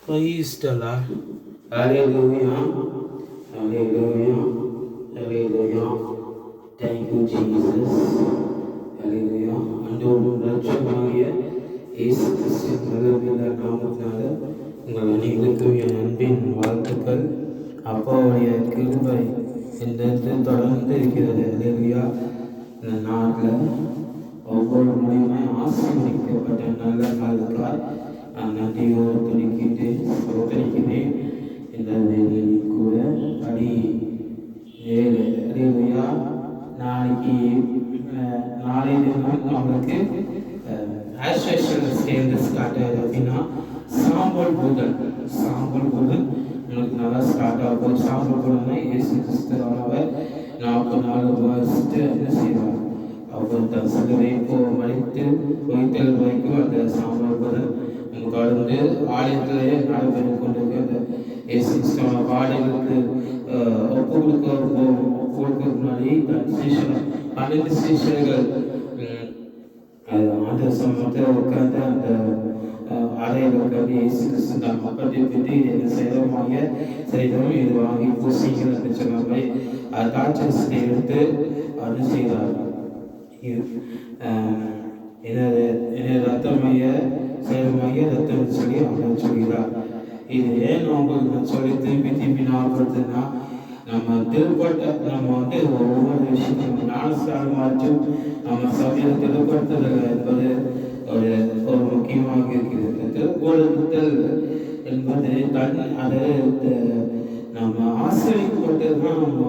Praise the Lord. Hallelujah. Hallelujah. Hallelujah. Thank you, Jesus. Hallelujah. அன்றோடும் ரட்சகனாகிய இயேசு கிறிஸ்துவின் நல்ல நாமத்தினால உங்கள் அனைவருக்கும் என் அன்பின் வாழ்த்துக்கள். அப்பாவுடைய கிருபை என்றென்று தொடர்ந்து இருக்கிறது. ஹல்லேலூயா. இந்த நாட்டில் ஒவ்வொரு முறையுமே ஆசீர்வதிக்கப்பட்ட நல்ல நாளுக்காய் நான் நன்றியோடு துணிக்கிட்டு சோதரிக்கிறேன். இந்த வேலையில் கூட படி 7 ஹல்லேலூயா. நாளை தினம் நம்மளுக்கு ஆஸ்ட்ரேஷன் சேர்ந்து ஸ்டார்ட் ஆகுது. அப்படின்னா சாம்பல் புதன் உங்களுக்கு நல்லா ஸ்டார்ட் ஆகும். சாம்பல் புதனை இயேசு கிறிஸ்துவானவர் 40 வருஷத்து என்ன செய்வார்? அவர் தன் சிலுவை மறித்து உயிர்த்தெழு வரைக்கும் அந்த சாம்பல் புதன் நமக்கு கடந்து ஆலயத்திலே நடைபெற்று கொண்டிருக்க அந்த இயேசு கிறிஸ்துவான பாடலுக்கு ஒப்பு கொடுக்க முன்னாடி தன் சீஷர்கள் 12 சீஷர்கள் அந்த சமயத்தில் உட்கார்ந்து அந்த அறையில் உட்கார்ந்து இயேசு கிறிஸ்து தான் பற்றி பற்றி இது செய்தோம் இது வாங்கி பூசிகள் என்று சொன்ன மாதிரி தாட்சத்தை எடுத்து அது செய்தார். எனது ரத்தமைய சேவமைய ரத்தம் சொல்லி அவங்க சொல்கிறார். இது ஏன் உங்களுக்கு சொல்லி திருப்பி ஞாபகப்படுத்துனா, நம்ம ஒவ்வொரு விஷயத்தையும் ஞானஸ்தானமாச்சும் நம்ம சபையில் திருப்படுத்துதல் என்பது ஒரு முக்கியமாக இருக்கிறது. திருப்படுத்தல் என்பது நம்ம ஆசிரியப்பட்டு தான் நம்ம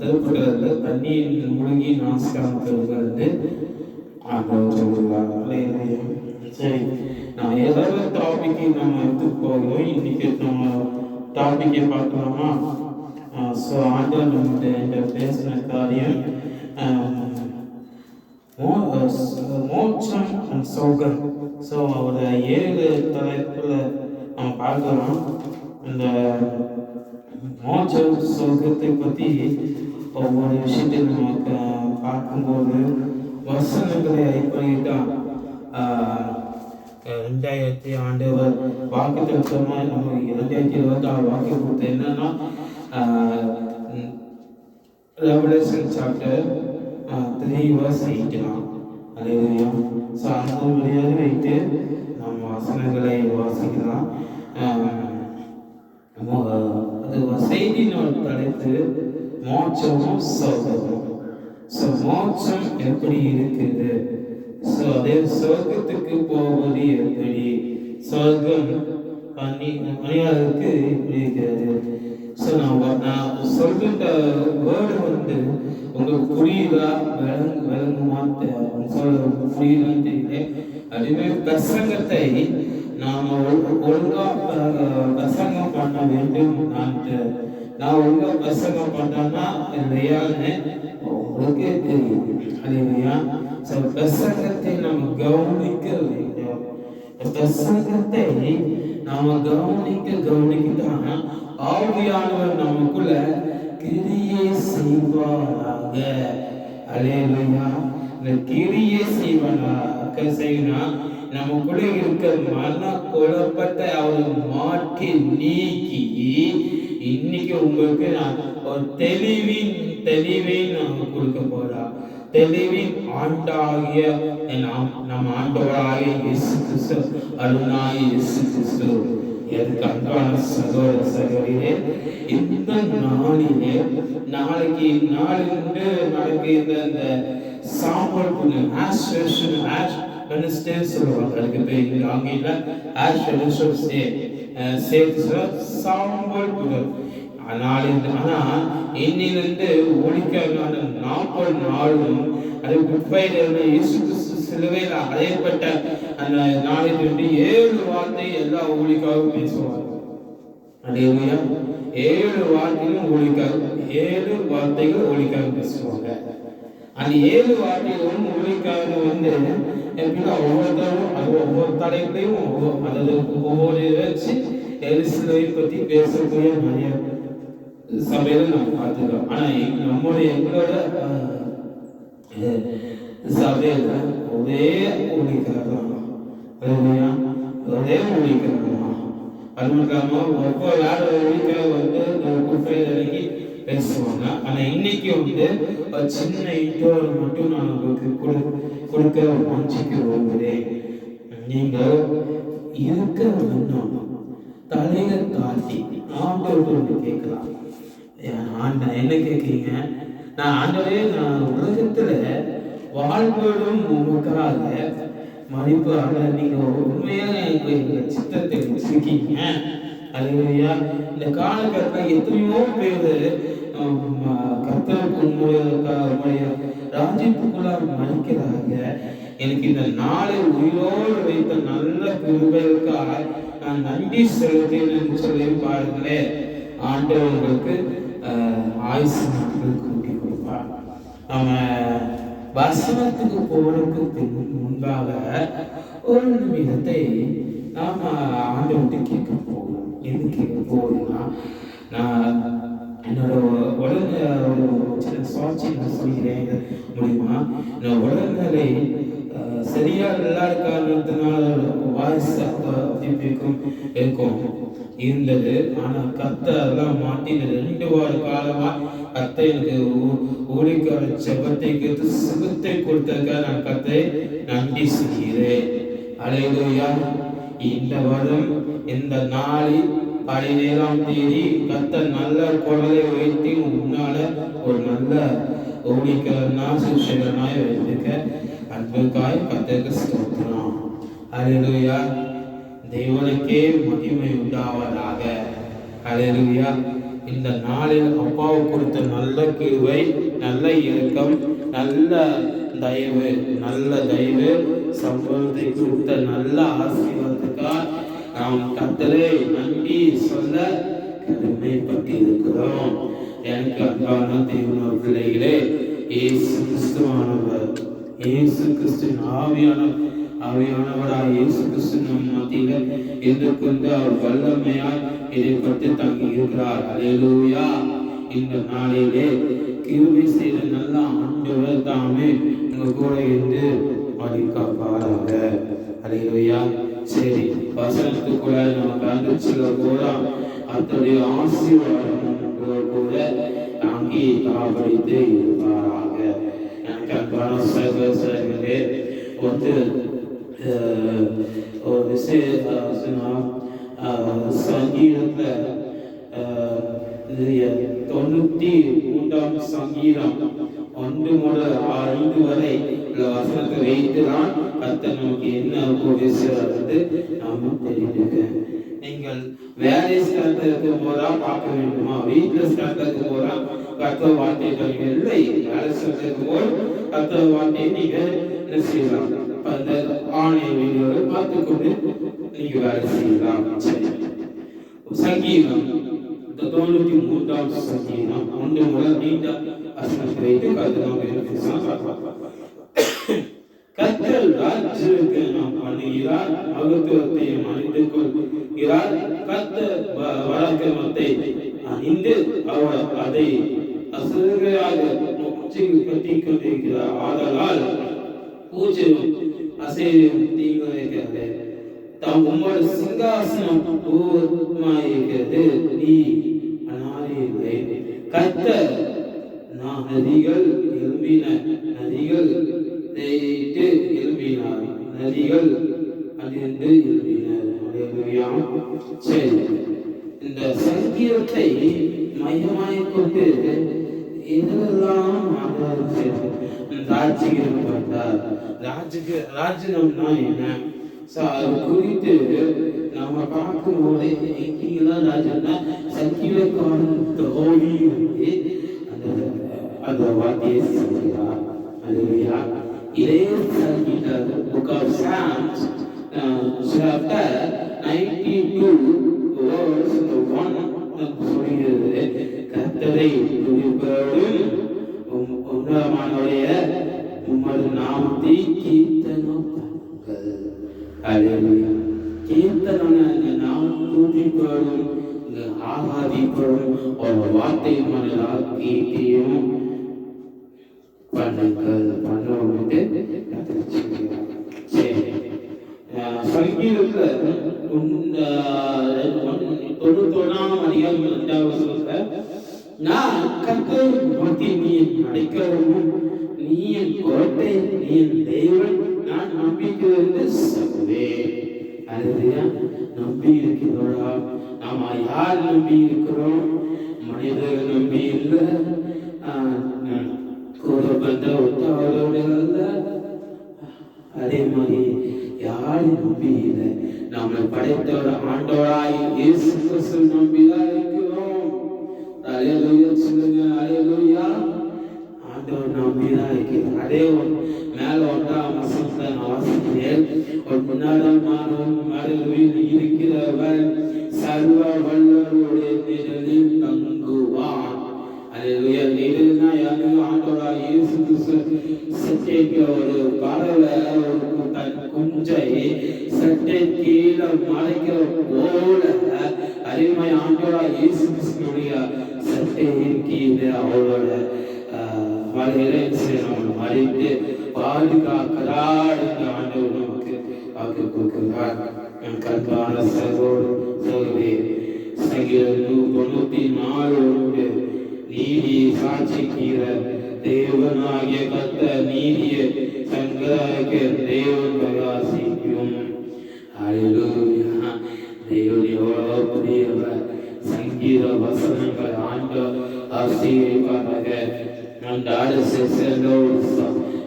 திருப்படுறது தண்ணீர் மூழ்கி ஞானஸ்தானம் பெறுகிறது சொல்லுவாங்க. சரி, நான் ஏதாவது டாபிக்கை நம்ம எடுத்துட்டு போகிறோம். இன்னைக்கு நம்ம டாபிக்கை பார்க்கலாமா? ஸோ ஆண்டவர் நம்மகிட்ட பேசின காரியம் மோட்சம் அண்ட் சோகம். ஸோ ஒரு 7 தலைப்பில் நம்ம பார்க்கலாம். இந்த மோட்சம் சோகத்தை பற்றி ஒவ்வொரு விஷயத்தையும் நமக்கு பார்க்கும்போது வசனங்களை அடிப்படையில் தான் 2000 ஆண்டவர் வாக்கு தத்துவமாக நம்ம 2026 வாக்கு கொடுத்து என்னன்னா ரெவலேஷன் சாப்டர் 3 verse 8 தான். ஹல்லேலூயா. ஸோ அந்த வழியாக வைத்து நம்ம வசனங்களை வாசிக்கலாம். அது செய்தியின் தலைப்பு மோட்சமும் சோகமும். ஸோ மோட்சம் எப்படி இருக்குது? ஸோ அதே சொர்க்கத்துக்கு போவது எப்படி? சொர்க்கம் மனிதர்களுக்கு எப்படி இருக்கிறது? ஸோ நான் சொல்கின்ற வேர்டு உங்களுக்கு புரியுதா விளங்குமான்னு புரியுதான்னு தெரியல. அதுவே பிரசங்கத்தை நாம் ஒழுங்காக பிரசங்கம் பண்ண வேண்டும். நான் ஒழுங்காக பிரசங்கம் பண்ணேன்னா இல்லையான்னு உங்களுக்கே தெரியும். இல்லையா? ஸோ பிரசங்கத்தை நாம் கவனிக்க வேண்டும். பிரசங்கத்தை நாம கவனிக்கத்தான் ஆவியானவர் நமக்குள்ள கிரியை செய்வாராக. அல்லேலூயா. இந்த கிரியை செய்வனா நமக்குள்ள இருக்க மன குழப்பட்ட அவர் மாற்றி நீக்கி இன்னைக்கு உங்களுக்கு நான் ஒரு தெளிவை நான் கொடுக்க போறா. தெளிவின் ஆண்டாகிய நம் ஆண்டவராகிய இயேசு கிறிஸ்து அருளாகிய இயேசு கிறிஸ்து. எனக்கு அன்பான சகோதர சகோதரியே, இந்த நாளிலே நாளிலிருந்து நடக்கின்ற இந்த சாம்பல் புண்ணு சொல்லுவாங்க. அதுக்கு பேர் ஆங்கில சாம்பல் புதன். ஆனால் இன்னிலிருந்து ஒழிக்காத 40 நாளும் அது குப்பையிலிருந்து இயேசு கிறிஸ்து சிலுவையில் அறையப்பட்ட அந்த நாளிலிருந்து 7 வார்த்தை எல்லா ஒழிக்காகவும் பேசுவாங்க. அல்லேலூயா. 7 வார்த்தைகளும் ஒழிக்காக 7 வார்த்தைகள் ஒழிக்காக பேசுவாங்க. அந்த 7 வார்த்தைகளும் ஒழிக்காக எப்படின்னா ஒவ்வொருத்தரும் அது ஒவ்வொரு தலைப்பையும் ஒவ்வொரு வச்சு எரிசிலை பற்றி பேசக்கூடிய நிறைய சபையில நம்ம பார்த்துக்கிறோம். ஆனா எங்களோட சபையில ஒரே ஊழியக்காரர், ஒரே ஊழியக்காரர். அது மட்டும் இல்லாமல் ஒவ்வொரு யாரோட வீட்டில் வந்து குப்பைக்கு பேசுவாங்க. ஆனால் இன்னைக்கு வந்து ஒரு சின்ன இன்ட்ரோ மட்டும் நான் உங்களுக்கு கொடுக்க வாஞ்சிக்க விரும்புகிறேன். நீங்கள் இருக்க வேண்டும் தலையை தாண்டி ஆண்டவர்கிட்ட கேட்கலாம். ஆண்டா என்ன கேட்குறீங்க? நான் ஆண்டவரே, நான் உலகத்துல வாழ்வதும் உங்களுக்காக மதிப்பு நீங்க உண்மையாக எங்க சித்தத்தை வச்சிருக்கீங்க. அதுலையா இந்த காலகட்டத்தில் எத்தனையோ பேர் கர்த்தருடைய ராஜ்யத்துக்குள்ளார் மதிக்கிறாங்க. எனக்கு இந்த நாளை உயிரோடு வைத்த நல்ல கிருபைகளுக்காக நான் நன்றி செலுத்தேன் சொல்லி பாருங்களேன். ஆண்டவர் உங்களுக்கு ஆயுசு நாட்கள் கூட்டி கொடுப்பார். நம்ம வசனத்துக்கு போறதுக்கு முன்பாக ஒரு நிமிடத்தை நாம ஆண்டவர்கிட்ட கேட்க போகணும். எது கேட்க போகணும்னா, நான் என்னோட உடல் ஒரு சின்ன சாட்சி நான் சொல்கிறேன் மூலியமா. நான் உடல்நிலை சரியா இல்லாத காரணத்தினால வாய்ஸ் இருக்கும் இருந்தது. ஆனா கத்த அதெல்லாம் மாட்டி 2 வார காலமா கத்த எனக்கு ஊழிக்கார செபத்தை கேட்டு சுகத்தை கொடுத்ததுக்காக நான் கத்தை நன்றி செய்கிறேன். அல்லேலூயா. இந்த வருடம் இந்த நாளில் 17ஆம் தேதி கத்த நல்ல குரலை வைத்து முன்னால ஒரு நல்ல ஊழிக்காரனா சுசேஷனாய் வைத்திருக்க அன்புக்காய் கத்தருக்கு ஸ்தோத்திரம். அல்லேலூயா. தேவனுக்கே மகிமை உண்டாவதாக. அல்லேலூயா. இந்த நாளில் அப்பாவு கொடுத்த நல்ல கிருபை, நல்ல இரக்கம், நல்ல தயவு சம்பளத்தை கொடுத்த நல்ல ஆசீர்வாதத்துக்காக நாம் கர்த்தரை நன்றி சொல்ல கடமைப்பட்டிருக்கிறோம். எனக்கு அன்பான தேவனுடைய பிள்ளைகளே, இயேசு கிறிஸ்துவின் ஆவியானவராக இயேசு கிறிஸ்து நம் மத்தியில் இருந்து கொண்டு அவர் வல்லமையாய் இதை பற்றி தங்கி இருக்கிறார். அல்லேலூயா. இந்த நாளிலே கிருபை செய்த நல்ல ஆண்டவர் தாமே உங்க கூட இருந்து வழிகாப்பாராக. அல்லேலூயா. சரி, வசனத்துக்குள்ள நம்ம கலந்துச்சுல கூட அத்தகைய ஆசீர்வாதம் கூட தாங்கி காவலித்து இருப்பாராக. எனக்கு அன்பான சகோதரர்களே, ஒரு விஷயம் சங்கீதத்தில் 93ஆம் சங்கீதம் 1 முதல் 5 வரை வசனத்தை வைத்துதான் கர்த்தர் நமக்கு என்ன உபதேசிக்கிறது நாம தெரிஞ்சுக்க. நீங்கள் வேலை ஸ்தலத்தில் இருக்கும் போதா பார்க்க வேண்டுமா? வீட்டில் ஸ்தலத்தில் இருக்கும் போதா கர்த்தர் வார்த்தையை இல்லை. வேலை ஸ்தலத்தில் இருக்கும் போது கர்த்தர் வார்த்தையை நீங்க என்ன செய்யலாம்? அந்த ஆணைய வீடியோவை பார்த்துக்கொண்டு நீங்க வேலை செய்யலாம். சங்கீதம் 93ஆம் சங்கீதம் 1 முதல் 5 வசனத்தை வைத்து கர்த்தர் ராஜ்யத்தை நாம் பண்ணுகிறார், மகத்துவத்தை அணிந்து கொள்கிறார். கர்த்தர் பராக்கிரமத்தை அணிந்து அவர் அதை அசையாக கட்டிக் கொண்டிருக்கிறார். ஆதலால் பூஜையும் அசையும் தீங்கு வைக்கிறது. தாம் உம்மோட சிங்காசனம் பூர்வமாயிருக்கிறது, நீ அனாதியில்லை. கர்த்தர் நதிகள் எழும்பின, நதிகள் எழும்பினார், நதிகள் அழிந்து எழும்பினர். சரி, இந்த சங்கீதத்தை மையமாய் கொண்டு இதெல்லாம் ராஜ்யம் பட்டார். ராஜ்யம்னா என்ன? அது குறித்து நம்ம பார்க்கும்போது எங்கெல்லாம் ராஜ்யம்னா சங்கீதக்காரன் தோழி அந்த வார்த்தையை சொல்கிறார். அல்லேலூயா. இதே சங்கீதம் Book of Psalms chapter 92 verse 1 சொல்கிறது, கர்த்தரை துதிப்பதும் உன்னதமானவருடைய உமது நாமத்தை கீர்த்தனம் பண்ணுங்கள். அல்லேலூயா. கீர்த்தனம் நாம் துதிப்பதும் ஆராதிப்பதும் ஒரு வார்த்தை மனதால் கீர்த்தியும் பண்ணுங்கள் பண்ணுவோம். சரி, சங்கீதத்துல 91ஆம் அதிகாரம் 2வது வசனத்துல நான் கர்த்தரை நோக்கி நீ என் அடைக்கலமும் நீ என் கோட்டை நீ என் தெய்வம் நான் நம்பிக்கை சொல்லுவேன். அல்லேலூயா. நம்பி இருக்கிறோம். நாம யார் நம்பி இருக்கிறோம்? மனிதர்கள் நம்பி இல்லை, கூட பந்த ஒத்தவரோட அதே மாதிரி யாரும் நம்பி இல்லை. நம்மை படைத்தோட ஆண்டவராய் இயேசு கிறிஸ்து நம்பிதான் இருக்கிறோம். அல்லேலூயா சொல்லுங்க. அல்லேலூயா. ஆண்டவர் நம்பிதான் இருக்கிறோம். அதே மேல 1ஆம் வசனத்தை நான் வாசிக்கிறேன். ஒரு முன்னாடி இருக்கிறவர் சர்வ வல்லவருடைய நிழலில் தங்குவான். அல்லேலூயா. நிழல்னா யாரு? ஆண்டவராய் இயேசு கிறிஸ்து சட்டைக்கு ஒரு பறவை தன் குஞ்சை சட்டை கீழே மறைக்கிற போல அருமை ஆண்டவராய் இயேசு கிறிஸ்துடைய சட்டையின் கீழே அவளோட மறைத்து பாதுகாக்கிறார் என்று ஆண்டவர் நமக்கு வாக்கு கொடுக்கிறார். என் கற்பான சகோதரே சங்கீதம் 94 நீதியை சாட்சிக்கிற தேவனாகிய கர்த்தர் நீதியை சங்கராக தேவன் பிரகாசிக்கும். அல்லேலூயா. தேவன் எவ்வளவு பெரியவர். சங்கீத வசனங்கள் ஆண்டவர் ஆசீர்வாதமாக அந்த அரசு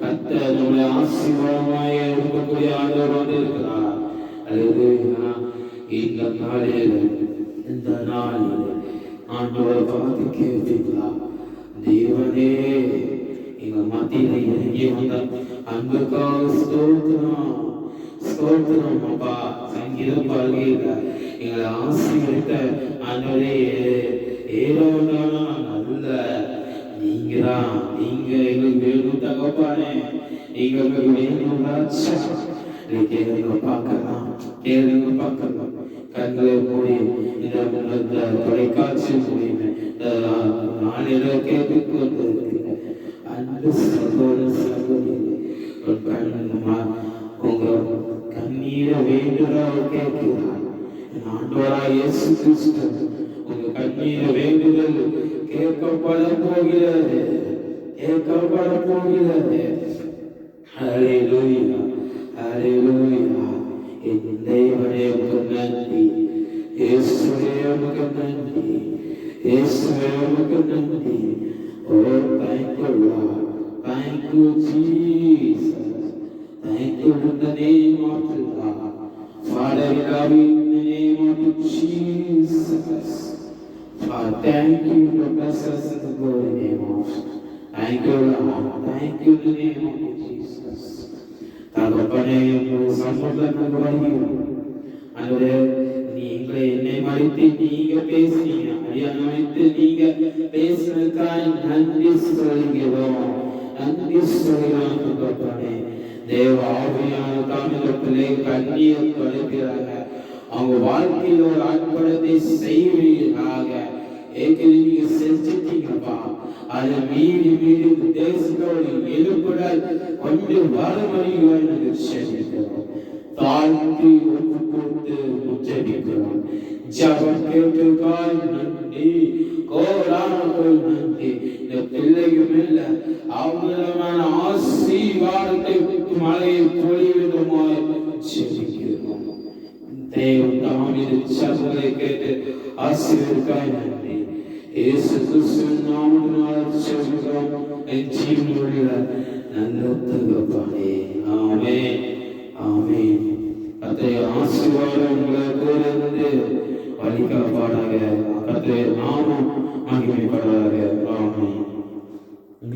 கர்த்தர் நம்மளை ஆசீர்வாதமாக இருக்கக்கூடிய ஆண்டவர் வந்து இருக்கிறார். அல்லேலூயா. இந்த நாளில் ஆண்டவர் பார்த்து கேட்பீங்களா? தேவனே எங்க மத்தியில இறங்கி வந்த அன்புக்காக ஸ்தோத்திரம் ஸ்தோத்திரம். அப்பா சங்கீதம் பாருங்க, எங்களை ஆசீர்வதித்த ஆண்டவரே ஏரோடானா நல்ல நீங்கதான். நீங்க எங்களுக்கு வேணும் தகப்பானே, நீங்க எங்களுக்கு வேணும் ராஜா. கேளுங்க பார்க்கலாம், கேளுங்க பார்க்கலாம். கண்களை மூடி இந்த தொலைக்காட்சி மூலியமே நாளில கேட்டுக்கு வந்திருக்கிறேன். அன்பு சகோதர சகோதரி, உங்க கண்ணீரை வேண்டுதல் கேட்கிறார். ஆண்டவராய் இயேசு கிறிஸ்து உங்க கண்ணீரை வேண்டுதல் கேட்கப்பட போகிறது, கேட்கப்பட போகிறது. அல்லேலூயா. அல்லேலூயா. என் தேவனே உமக்கு நன்றி. இயேசுவே உமக்கு நன்றி. இயேசுவே உமக்கு நன்றி. Oh, thank you, Lord. Thank you, Jesus. Thank you in the name of the Lord. Father, we love you in the name of Jesus. Father, thank you for blessing us in the glory name of Jesus. Thank you, Lord. Thank you in the name of Jesus. தகப்பனே சம்பந்தம் வருகிறோம். அன்றே நீங்களே என்னை மறைத்து நீங்க பேசுறீங்க. ஐயா நினைத்து நீங்க பேசுறதுக்காய் நன்றி சொல்கிறோம். நன்றி சொல்கிறோம் தகப்பனே. தேவ ஆவியான தமிழத்திலே கண்ணீர் தொலைக்கிறாங்க. அவங்க வாழ்க்கையில் ஒரு அற்புதத்தை செய்வீர்களாக. ஏற்கனவே நீங்க செஞ்சுட்டீங்கப்பா. அதை மீறி மீறி தேசத்தோடு எழுப்புதல் கொண்டு வறுமையாய் நாங்கள் செல்கிறோம். தாழ்த்தி ஒப்பு போட்டு உச்சரிக்கிறோம். ஜபம் கேட்டுக்காய் நன்றி, கோடானோடு நன்றி. இந்த பிள்ளைகள் இல்லை அவங்களமான ஆசீர்வாதத்தை மழையை பொழிவிடுமாய் செல்கிறோம். தேவன் தாமே சபங்களை கேட்டு ஆசீர்வதிக்காய் நன்றி. இயேசு கிறிஸ்துவின் நாமத்தினால் செல்கிறோம் என் ஜீவனுள்ள நல்ல தகப்பனே. ஆமென். ஆமென். கர்த்தருடைய ஆசீர்வாதம் உங்களை கூட இருந்து வழிகாப்பாடாக. கர்த்தருடைய நாமம் மகிமைப்படாதாக.